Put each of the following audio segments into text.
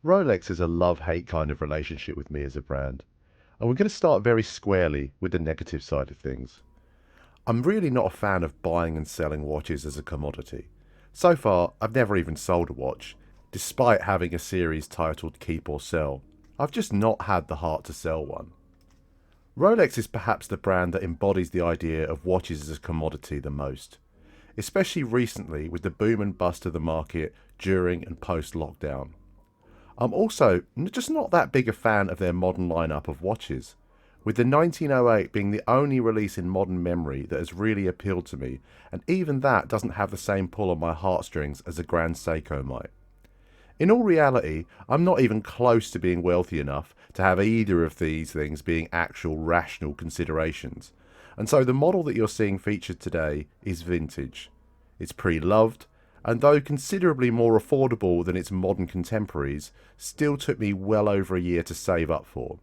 Rolex is a love-hate kind of relationship with me as a brand, and we're going to start very squarely with the negative side of things. I'm really not a fan of buying and selling watches as a commodity. So far, I've never even sold a watch, despite having a series titled Keep or Sell. I've just not had the heart to sell one. Rolex is perhaps the brand that embodies the idea of watches as a commodity the most, especially recently with the boom and bust of the market during and post-lockdown. I'm also just not that big a fan of their modern lineup of watches, with the 1908 being the only release in modern memory that has really appealed to me, and even that doesn't have the same pull on my heartstrings as a Grand Seiko might. In all reality, I'm not even close to being wealthy enough to have either of these things being actual rational considerations, and so the model that you're seeing featured today is vintage. It's pre-loved, and though considerably more affordable than its modern contemporaries, still took me well over a year to save up for.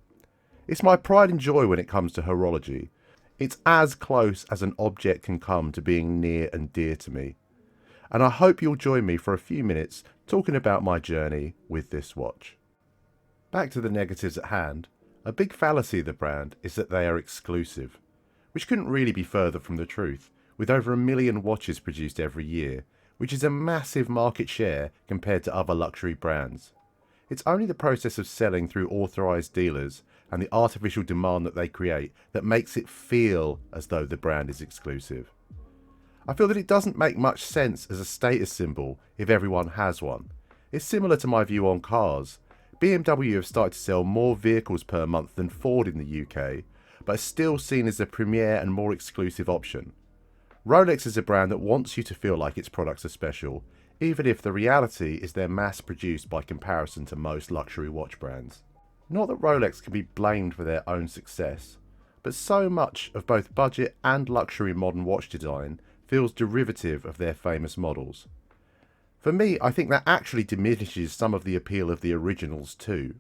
It's my pride and joy when it comes to horology. It's as close as an object can come to being near and dear to me. And I hope you'll join me for a few minutes talking about my journey with this watch. Back to the negatives at hand, a big fallacy of the brand is that they are exclusive, which couldn't really be further from the truth, with over 1 million watches produced every year, which is a massive market share compared to other luxury brands. It's only the process of selling through authorised dealers and the artificial demand that they create that makes it feel as though the brand is exclusive. I feel that it doesn't make much sense as a status symbol if everyone has one. It's similar to my view on cars. BMW have started to sell more vehicles per month than Ford in the UK, but are still seen as a premier and more exclusive option. Rolex is a brand that wants you to feel like its products are special, even if the reality is they're mass-produced by comparison to most luxury watch brands. Not that Rolex can be blamed for their own success, but so much of both budget and luxury modern watch design feels derivative of their famous models. For me, I think that actually diminishes some of the appeal of the originals too.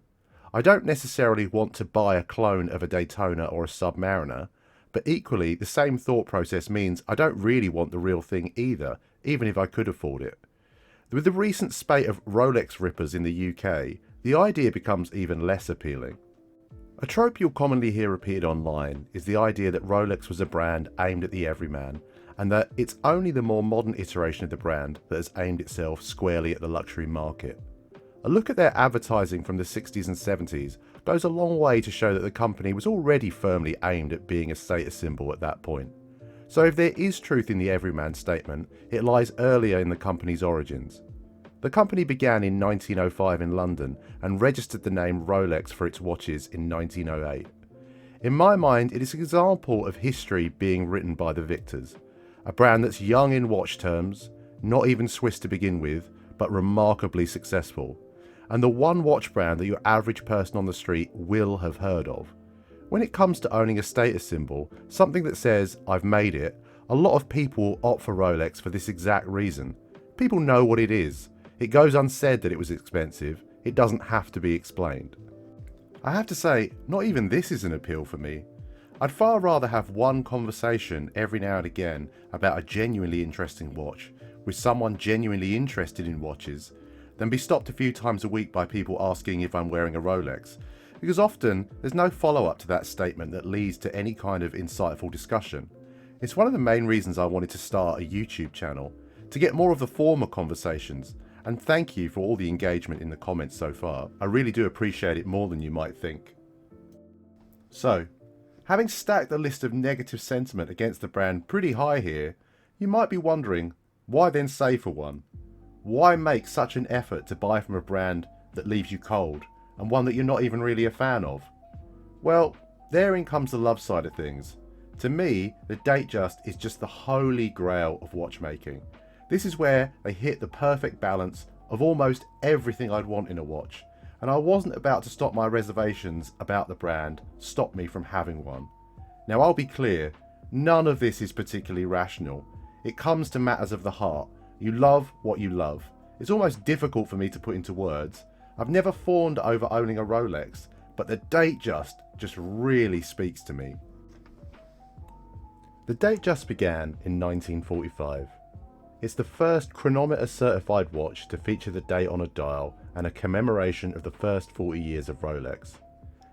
I don't necessarily want to buy a clone of a Daytona or a Submariner, but equally, the same thought process means I don't really want the real thing either, even if I could afford it. With the recent spate of Rolex rippers in the UK, the idea becomes even less appealing. A trope you'll commonly hear repeated online is the idea that Rolex was a brand aimed at the everyman, and that it's only the more modern iteration of the brand that has aimed itself squarely at the luxury market. A look at their advertising from the 60s and 70s goes a long way to show that the company was already firmly aimed at being a status symbol at that point. So if there is truth in the everyman statement, it lies earlier in the company's origins. The company began in 1905 in London and registered the name Rolex for its watches in 1908. In my mind, it is an example of history being written by the victors. A brand that's young in watch terms, not even Swiss to begin with, but remarkably successful, and the one watch brand that your average person on the street will have heard of. When it comes to owning a status symbol, something that says, "I've made it," a lot of people opt for Rolex for this exact reason. People know what it is. It goes unsaid that it was expensive. It doesn't have to be explained. I have to say, not even this is an appeal for me. I'd far rather have one conversation every now and again about a genuinely interesting watch with someone genuinely interested in watches than be stopped a few times a week by people asking if I'm wearing a Rolex, because often there's no follow-up to that statement that leads to any kind of insightful discussion. It's one of the main reasons I wanted to start a YouTube channel, to get more of the former conversations, and thank you for all the engagement in the comments so far. I really do appreciate it more than you might think. So, having stacked the list of negative sentiment against the brand pretty high here, you might be wondering, why then say for one? Why make such an effort to buy from a brand that leaves you cold, and one that you're not even really a fan of? Well, therein comes the love side of things. To me, the Datejust is just the holy grail of watchmaking. This is where they hit the perfect balance of almost everything I'd want in a watch, and I wasn't about to stop my reservations about the brand stop me from having one. Now I'll be clear, none of this is particularly rational. It comes to matters of the heart. You love what you love. It's almost difficult for me to put into words. I've never fawned over owning a Rolex, but the Datejust just really speaks to me. The Datejust began in 1945. It's the first chronometer certified watch to feature the date on a dial and a commemoration of the first 40 years of Rolex.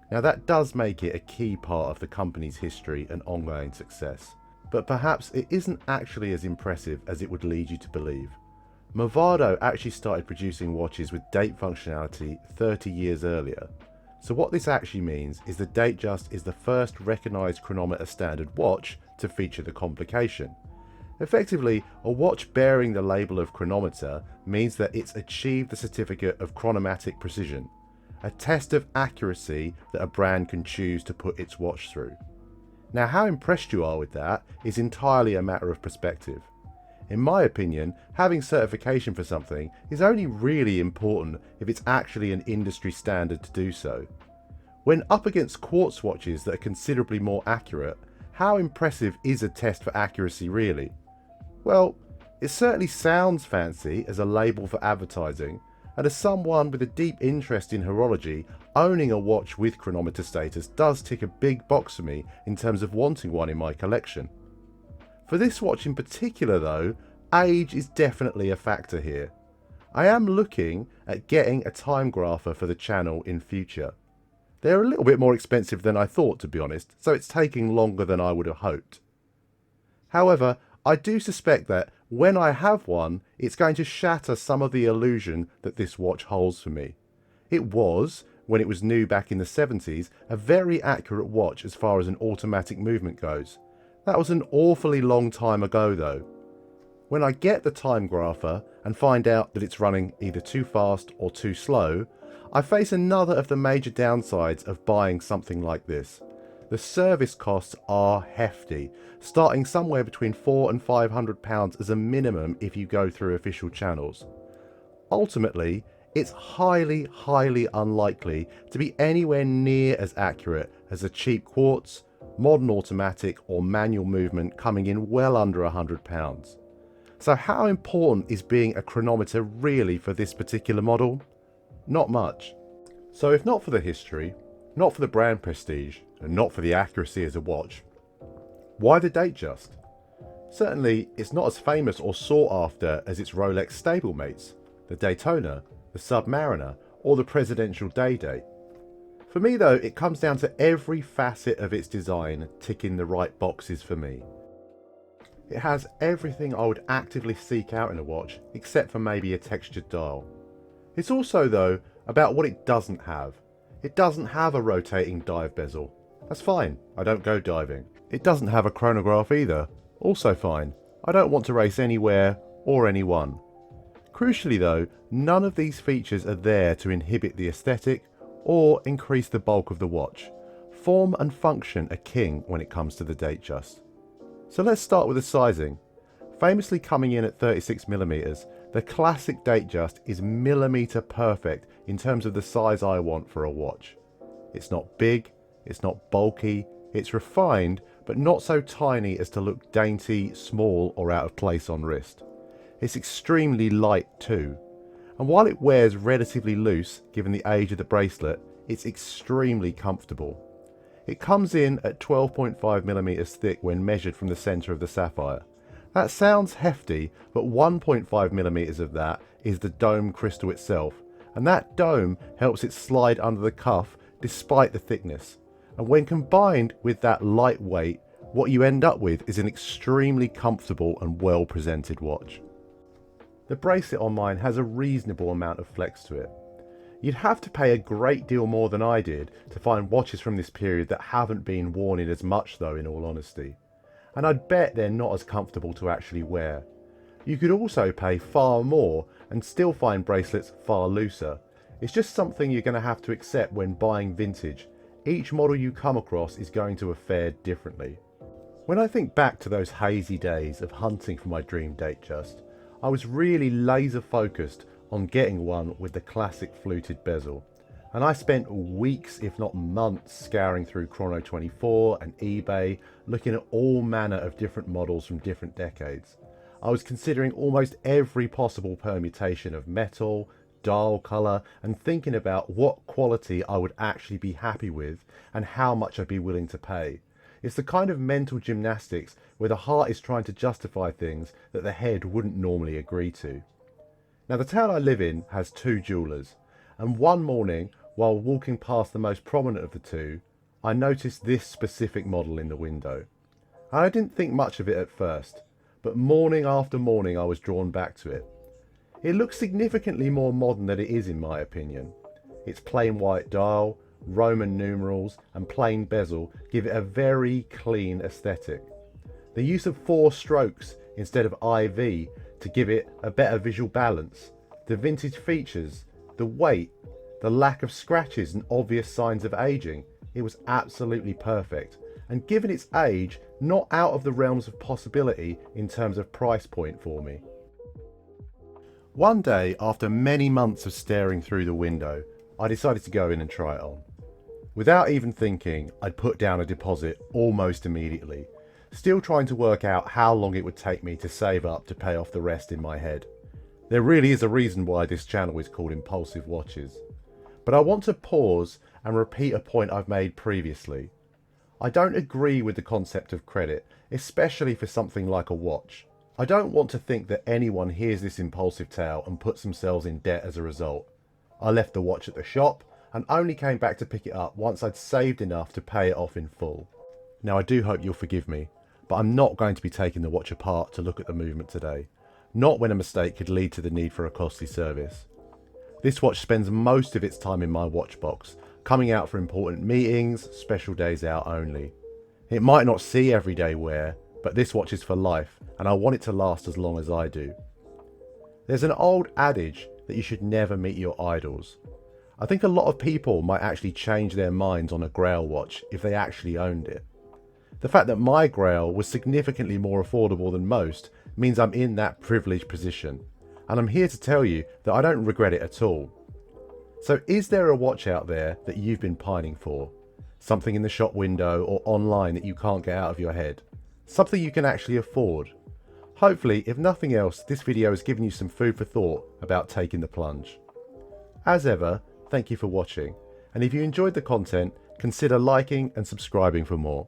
Now that does make it a key part of the company's history and ongoing success, but perhaps it isn't actually as impressive as it would lead you to believe. Movado actually started producing watches with date functionality 30 years earlier. So what this actually means is the Datejust is the first recognised chronometer standard watch to feature the complication. Effectively, a watch bearing the label of chronometer means that it's achieved the certificate of chronomatic precision, a test of accuracy that a brand can choose to put its watch through. Now, how impressed you are with that is entirely a matter of perspective. In my opinion, having certification for something is only really important if it's actually an industry standard to do so. When up against quartz watches that are considerably more accurate, how impressive is a test for accuracy really? Well, it certainly sounds fancy as a label for advertising, and as someone with a deep interest in horology, owning a watch with chronometer status does tick a big box for me in terms of wanting one in my collection. For this watch in particular though, age is definitely a factor here. I am looking at getting a time grapher for the channel in future. They're a little bit more expensive than I thought, to be honest, so it's taking longer than I would have hoped. However, I do suspect that when I have one, it's going to shatter some of the illusion that this watch holds for me. It was, when it was new back in the 70s, a very accurate watch as far as an automatic movement goes. That was an awfully long time ago though. When I get the time grapher and find out that it's running either too fast or too slow, I face another of the major downsides of buying something like this. The service costs are hefty, starting somewhere between £400 and £500 as a minimum if you go through official channels. Ultimately, it's highly unlikely to be anywhere near as accurate as a cheap quartz, modern automatic or manual movement coming in well under £100. So how important is being a chronometer really for this particular model? Not much. So if not for the history, not for the brand prestige, and not for the accuracy as a watch, why the Datejust? Certainly, it's not as famous or sought after as its Rolex stablemates, the Daytona, the Submariner, or the Presidential Day-Date. For me though, it comes down to every facet of its design ticking the right boxes for me. It has everything I would actively seek out in a watch, except for maybe a textured dial. It's also though about what it doesn't have. It doesn't have a rotating dive bezel. That's fine, I don't go diving. It doesn't have a chronograph either. Also fine, I don't want to race anywhere or anyone. Crucially though, none of these features are there to inhibit the aesthetic or increase the bulk of the watch. Form and function are king when it comes to the Datejust. So let's start with the sizing. Famously coming in at 36mm, the classic Datejust is millimetre perfect in terms of the size I want for a watch. It's not big, it's not bulky, it's refined, but not so tiny as to look dainty, small or out of place on wrist. It's extremely light too, and while it wears relatively loose given the age of the bracelet, it's extremely comfortable. It comes in at 12.5mm thick when measured from the centre of the sapphire. That sounds hefty, but 1.5mm of that is the dome crystal itself, and that dome helps it slide under the cuff despite the thickness. And when combined with that light weight, what you end up with is an extremely comfortable and well presented watch. The bracelet on mine has a reasonable amount of flex to it. You'd have to pay a great deal more than I did to find watches from this period that haven't been worn in as much though, in all honesty. And I'd bet they're not as comfortable to actually wear. You could also pay far more and still find bracelets far looser. It's just something you're going to have to accept when buying vintage. Each model you come across is going to have fared differently. When I think back to those hazy days of hunting for my dream Datejust, I was really laser focused on getting one with the classic fluted bezel. And I spent weeks, if not months, scouring through Chrono24 and eBay, looking at all manner of different models from different decades. I was considering almost every possible permutation of metal, dial colour, and thinking about what quality I would actually be happy with and how much I'd be willing to pay. It's the kind of mental gymnastics where the heart is trying to justify things that the head wouldn't normally agree to. Now, the town I live in has two jewellers, and one morning, while walking past the most prominent of the two, I noticed this specific model in the window. I didn't think much of it at first, but morning after morning I was drawn back to it. It looks significantly more modern than it is in my opinion. Its plain white dial, Roman numerals and plain bezel give it a very clean aesthetic. The use of 4 strokes instead of IV to give it a better visual balance, the vintage features, the weight, the lack of scratches and obvious signs of aging, it was absolutely perfect, and given its age, not out of the realms of possibility in terms of price point for me. One day, after many months of staring through the window, I decided to go in and try it on. Without even thinking, I'd put down a deposit almost immediately, still trying to work out how long it would take me to save up to pay off the rest in my head. There really is a reason why this channel is called Impulsive Watches. But I want to pause and repeat a point I've made previously. I don't agree with the concept of credit, especially for something like a watch. I don't want to think that anyone hears this impulsive tale and puts themselves in debt as a result. I left the watch at the shop and only came back to pick it up once I'd saved enough to pay it off in full. Now, I do hope you'll forgive me, but I'm not going to be taking the watch apart to look at the movement today. Not when a mistake could lead to the need for a costly service. This watch spends most of its time in my watch box, coming out for important meetings, special days out only. It might not see everyday wear, but this watch is for life, and I want it to last as long as I do. There's an old adage that you should never meet your idols. I think a lot of people might actually change their minds on a Grail watch if they actually owned it. The fact that my Grail was significantly more affordable than most means I'm in that privileged position, and I'm here to tell you that I don't regret it at all. So is there a watch out there that you've been pining for? Something in the shop window or online that you can't get out of your head? Something you can actually afford? Hopefully, if nothing else, this video has given you some food for thought about taking the plunge. As ever, thank you for watching, and if you enjoyed the content, consider liking and subscribing for more.